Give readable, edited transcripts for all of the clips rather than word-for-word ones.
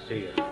ठीक है।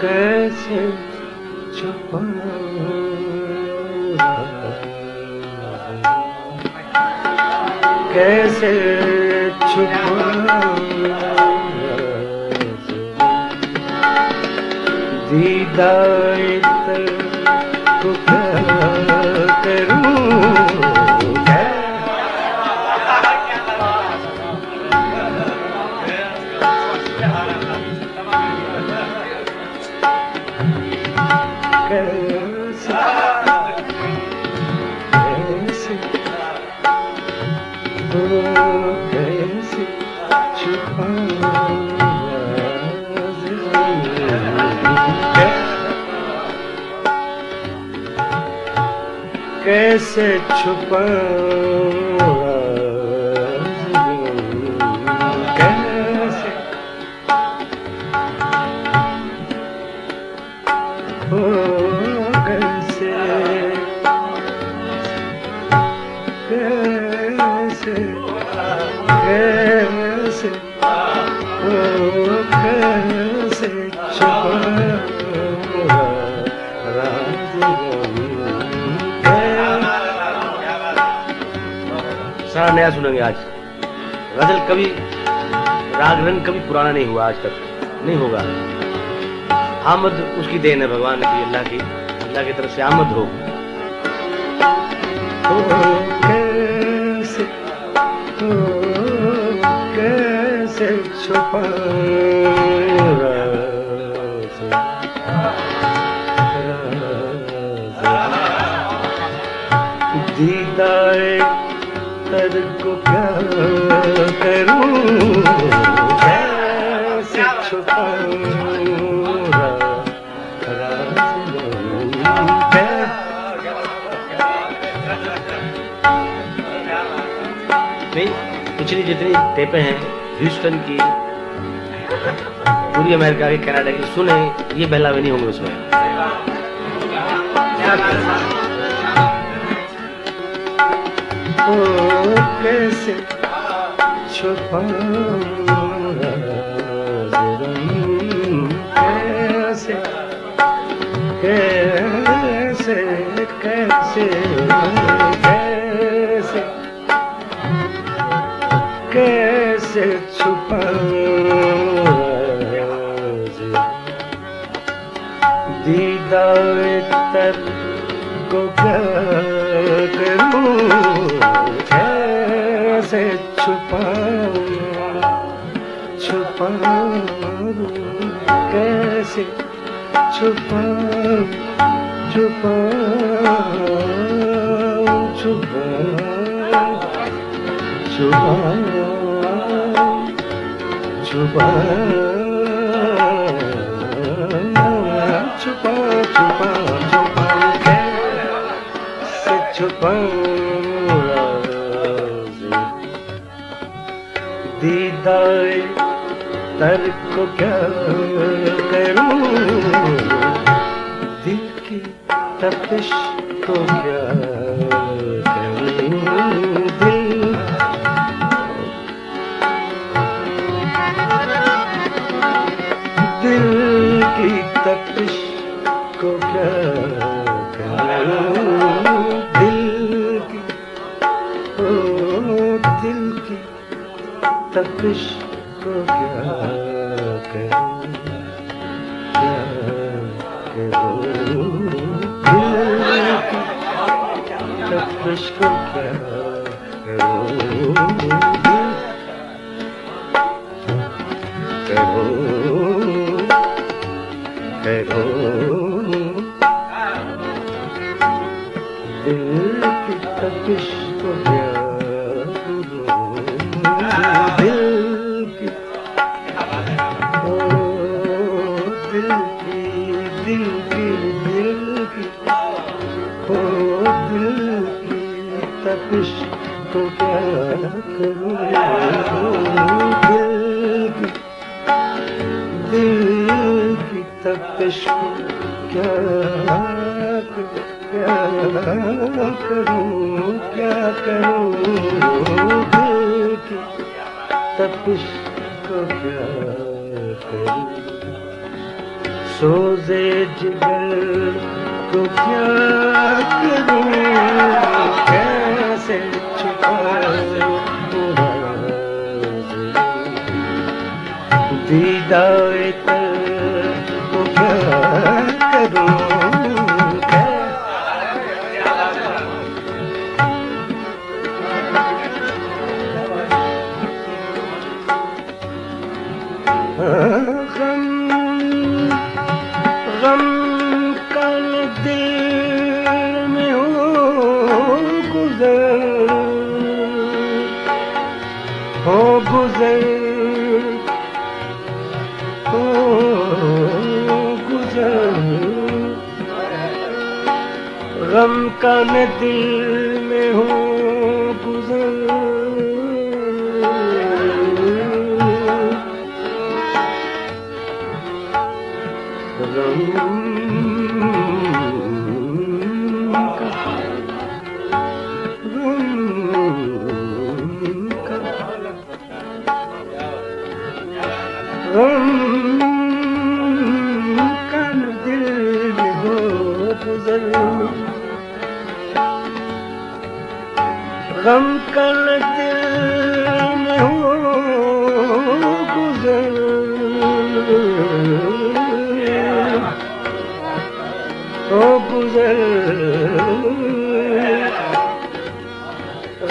कैसे छुपाऊं, कैसे छुपाऊं दीदार को क्या करूं। कैसे छुपाऊं, कैसे छुपाऊं, कैसे कैसे कैसे कैसे सारा नया सुनेंगे आज। गजल कभी राग रंग कभी पुराना नहीं हुआ, आज तक नहीं होगा। आमद उसकी देन है भगवान की, अल्लाह की तरफ से आमद हो। कैसे कैसे छुपाऊं दीदार तर को क्या करूं, कैसे छुपाऊं नहीं। पिछली जितनी टेपें हैं ह्यूस्टन की, पूरी अमेरिका की, कनाडा की सुने, ये बहलावे नहीं होंगे उसमें। कैसे छुपाऊं, कैसे कैसे कैसे कैसे कैसे छुपाऊं दीदार तर को क्या करूं, कैसे छुपाऊं छुपाऊं कैसे छुपाऊं छुपाऊं छुपाऊं छुपाऊं छुपाऊं छुपाऊं छुपाऊं कैसे छुपाऊं दीदार तर को क्या करूं, दिल की तपिश को क्या करूं, दिल की तपिश को क्या करूं। तपिश को क्या करूं, क्या करूं, दिल की तपिश को क्या करूं, करूं, दिल की तपिश को क्या करूं, दिल की, ओ दिल की, दिल की, दिल की, ओ दिल की तपिश को क्या करूं, दिल की तपिश को क्या करूं, क्या करूं, दिल की तपिश को क्या करूं, सोज़े जिगर को क्या करूं, कैसे छुपाऊं दीदारे को क्या करूं, गम गम कल दिल में हो गुजर गम का न दिल में हो गुजर, गम का न दिल में हो गुजर, गम का न दिल में हो गुजर, हो गुजर,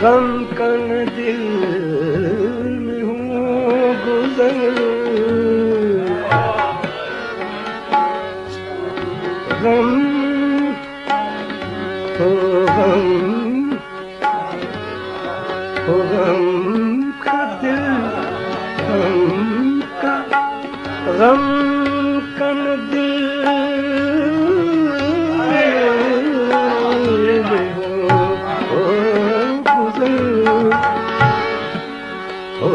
गम का न दिल में हो गुजर, गम हो गम का दिल, गम का न दिल में हो गुजर, हो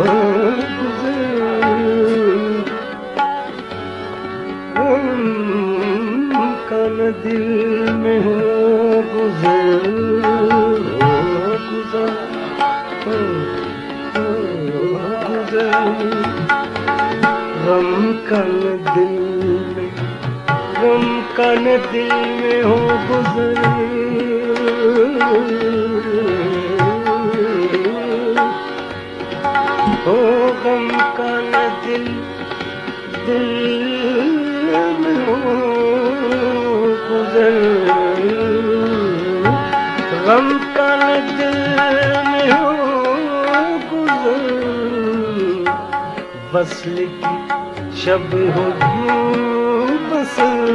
गुजर, गम का न दिल में हो गुजर, हो गुजर, गम का न दिल में, गम का न दिल में हो गुजर, हो गम का न दिल, दिल में हो गुजर, गम का न दिल में हो गुजर, वस्ल की शब हो यूं बसर,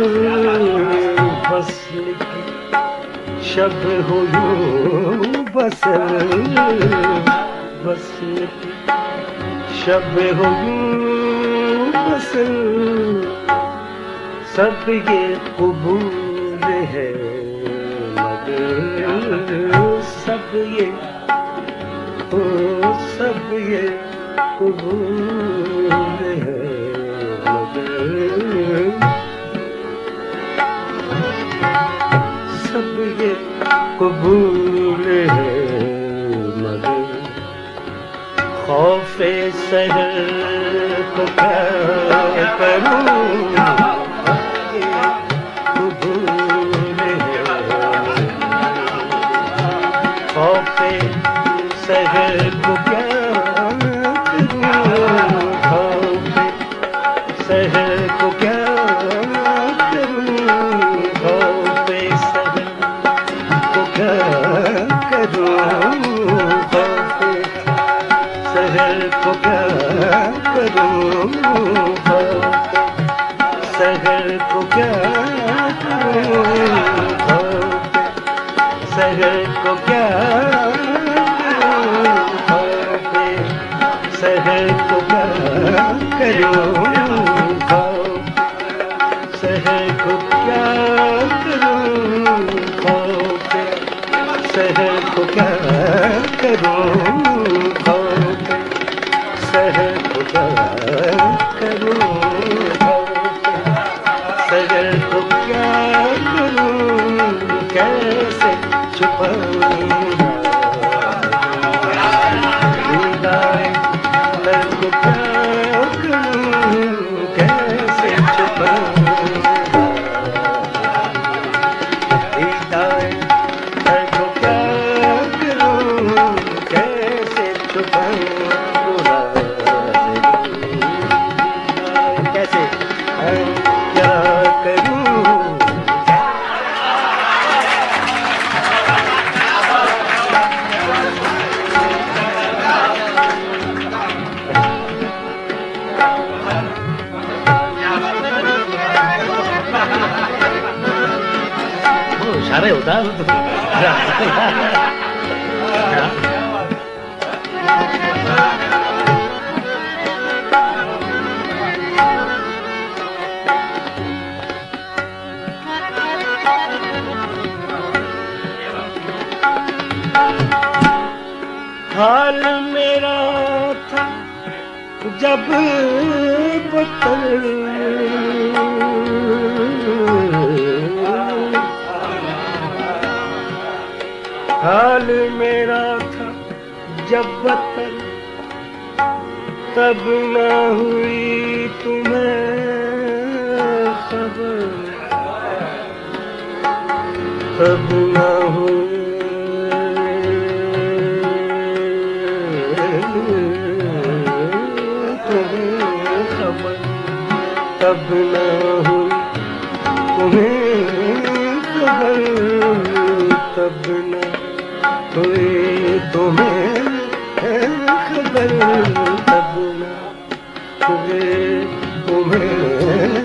वस्ल की शब हो यूं बसर, वस्ल की शब हो यूं बसर, सब ये कबूल है मगर, सब ये ओ सब ये कबूल है मगर, सब ये कबूल है मगर, खौफे सहर को क्या करूं, कबूल है, खौफे सहर को क्या करूं, शहर को क्या करूं खौफ, शहर को क्या करूं खौफ, शहर को क्या करूं कैसे छुपाऊं दीदार दर को क्या करूं कैसे छुपाऊं दीदार दर को क्या करूं कैसे छुपाऊं कैसे क्या करूं इशारा होता है तो हाल मेरा था जब बदतर हाल मेरा था जब बदतर तब न हुई तुम्हें खबर तब न हुई तुम्हें खबर तब न हुई तुम्हें खबर तब न हुई तुम्हें खबर तब न हुई तुम्हें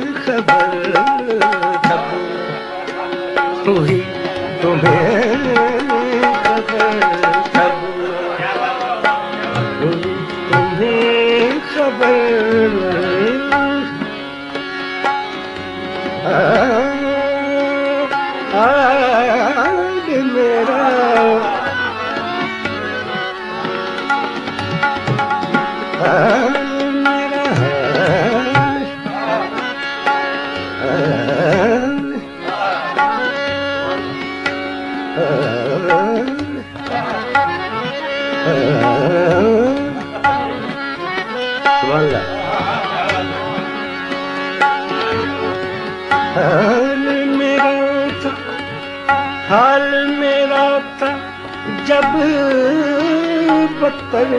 खबर तब न हुई तुम्हें खबर तब न हुई तुम्हें खबर आज मेरा हाल मेरा था जब बदतर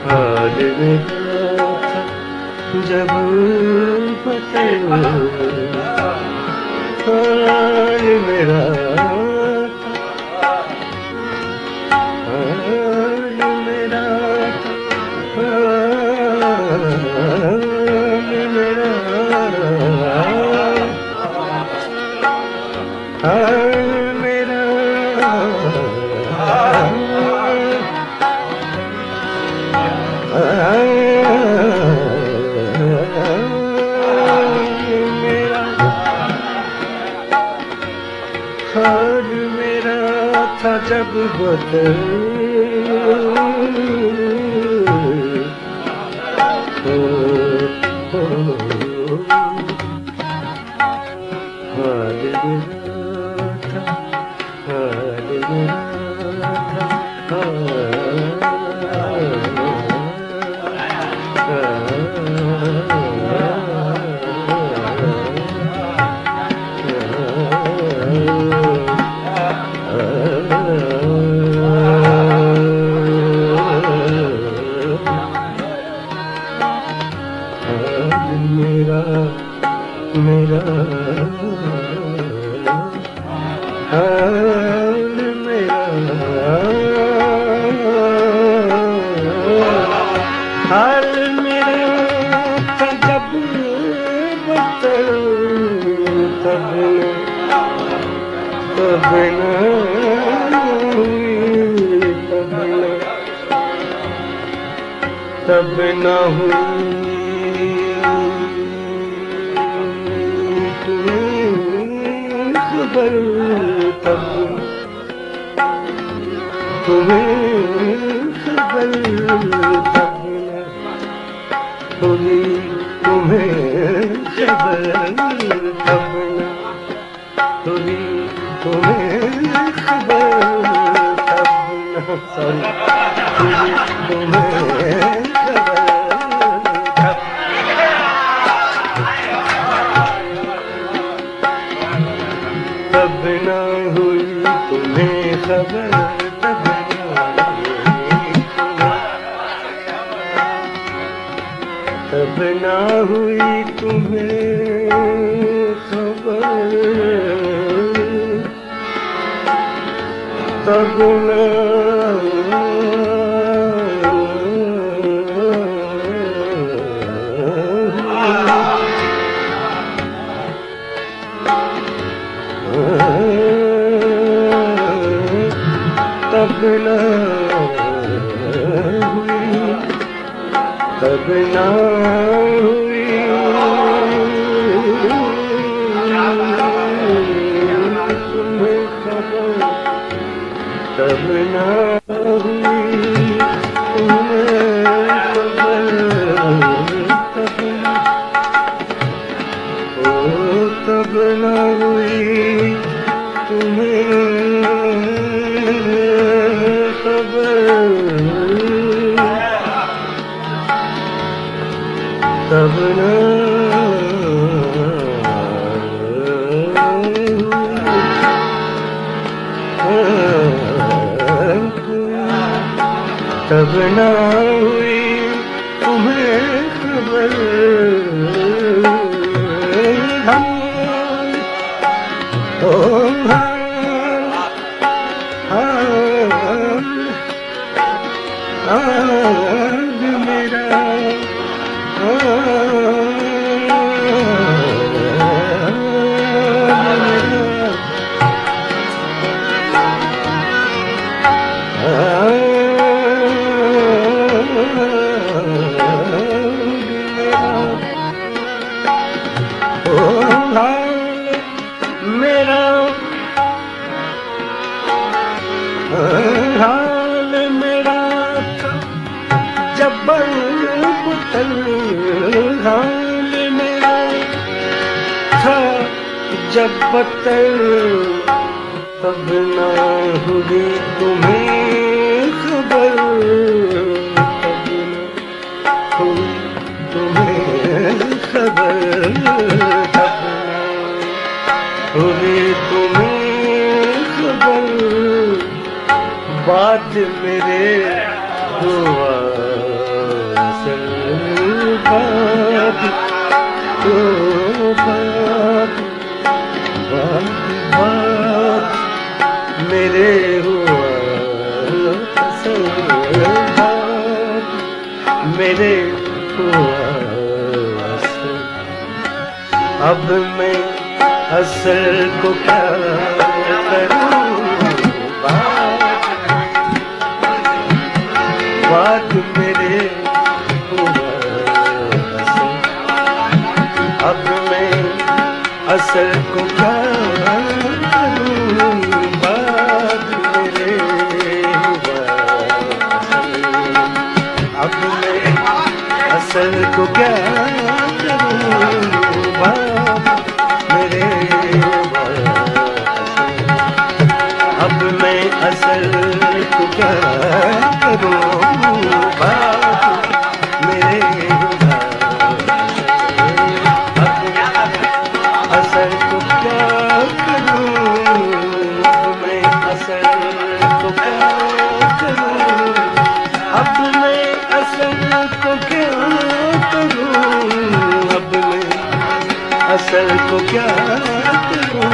हाल मेरा था जब बदतर हाल मेरा हाल मेरा हाल मेरा हाल मेरा हाल मेरा था जब बदल हाल मेरा था हाल मेरा था मेरा मेरा हाल मेरा हाल मेरा था जब बदल तब तब न हुई, तब न हुई तुम्हें खबर, तब तुम्हें खबर, तब न हुई तुम्हें खबर, तब न हुई तुम्हें खबर, तब न हुई तुम्हें खबर, तब न हुई तुम्हें खबर, तब न हुई तुम्हें खबर, तब न तब न हुई, तब न हुई तुम्हें खबर, तब न हुई तुम्हें खबर, तब न हुई तुम्हें खबर, तब न तब न हुई तुम्हें खबर, आज मेरा मेरा हाल मेरा जब पुतल, हाल मेरा था जब बदल, तब न हुई तुम्हें खबर, तब न हुई तुम्हें खबर, तब न हुई तुम्हें खबर, बात मेरे हुआ असल, बात तो बात, बात मेरे हुआ असल, बात मेरे हुआ असल, अब मैं असल को क्या करूं, बात मेरे हुआ असल, अब मैं असल को क्या करूं, बात मेरे हुआ असल, अब मैं असल को क्या करूं, बात मेरे हुआ असल, अब मैं असल को क्या करूं, बात मेरे हुआ असल को क्या करूं, मैं असल को क्या करूं, अब मैं असल को क्या करूं, अब मैं असल को क्या करूं,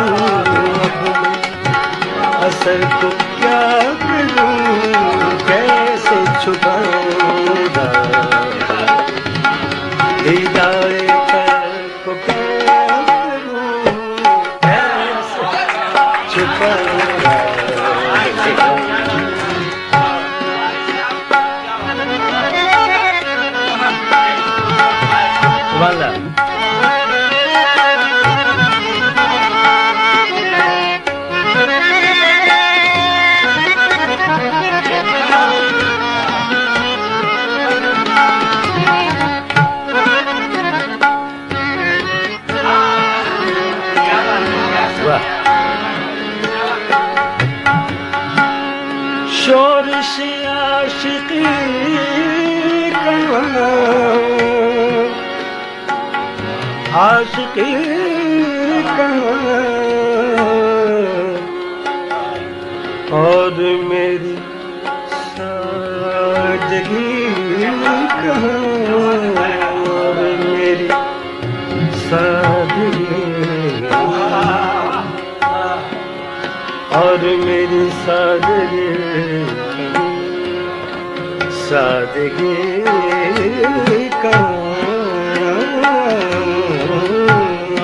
अब मैं असल को क्या करूं, कैसे छुपाऊंगा हिदायत को क्या करूं, कैसे छुपाऊंगा शोर से आशिकी करना, आशिकी करना, और मेरी सादगी कहाँ, और मेरी सादगी, और मेरी सादगी, सादगी कहाँ,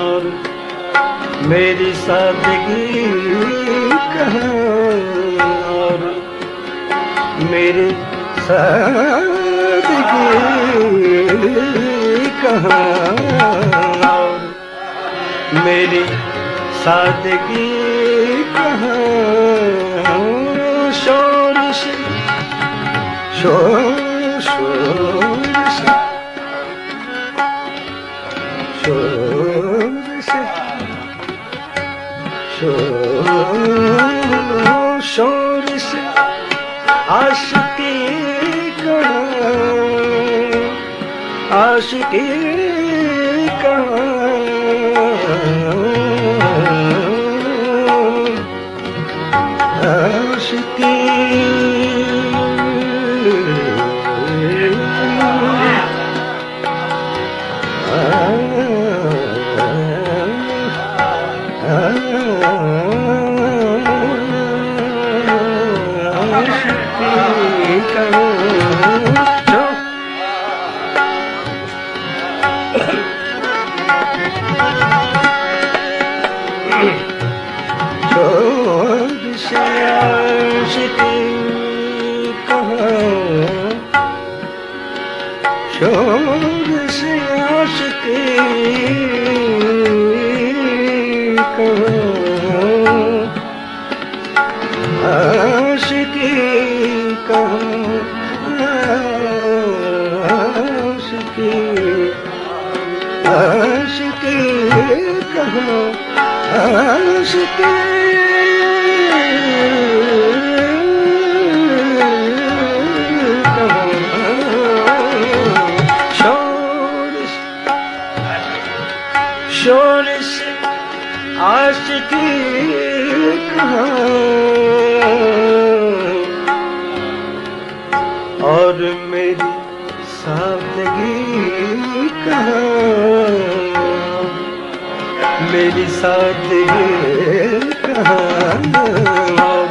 और मेरी सादगी कहाँ, और मेरी सादगी कहाँ, और मेरी सादगी कहाँ। शोर से शोर से शोर से आशिकी कहाँ, आशिकी कहाँ, आशिकी शोर से आशिकी कहाँ, आशिकी कहाँ, आशिकी, आशिकी कहाँ, आशिकी शोर से आशिकी कहाँ, और मेरी सादगी कहाँ, मेरी सादगी कहाँ, और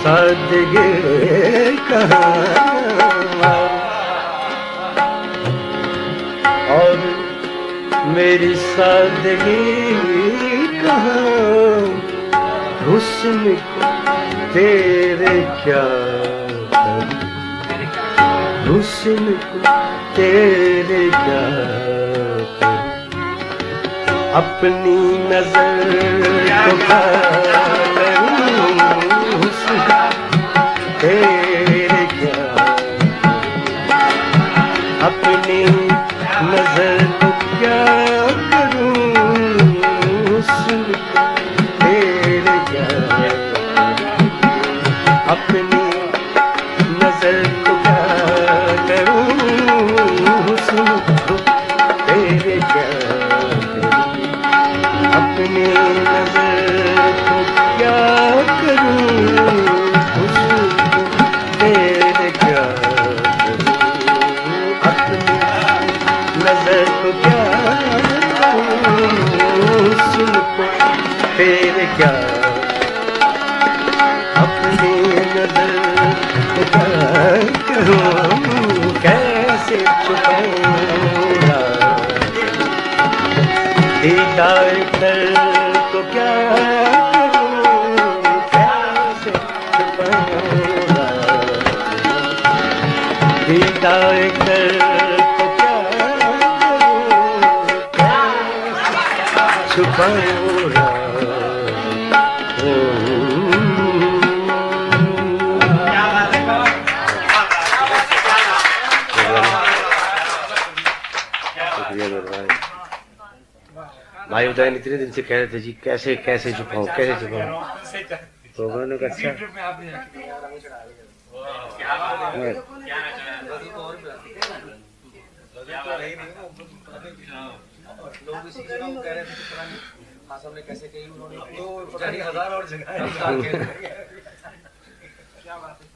सादगी कहाँ, और मेरी सादगी कहाँ। हुस्न को तेरे क्या करूं, हुस्न को तेरे क्या करूं, अपनी नजर को क्या करूं, हुस्न तेरे क्या करूं, अपनी नजर को क्या करूं, हुस्न तेरे क्या करूं, अपनी नजर को क्या करूं, हुस्न तेरे क्या करूं, अपनी नजर को क्या करूं, हुस्न तेरे क्या करूं, अपनी नजर को क्या करूं, सुन को तेरे क्या, अपनी नजर को क्या करूं, कैसे छुपाऊं दीदार कर तो क्या बताए कर तो क्या करूं, छुपाऊं भाई उदयन इतने दिन से कह रहे थे जी कैसे कैसे छुपाऊं कैसे छुपाऊं, तो उन्होंने कहा अच्छा लोग इसी जगह वो कह रहे थे कि पता नहीं आसम ने कैसे कही उन्होंने तो 40,000 और जगह क्या बात है।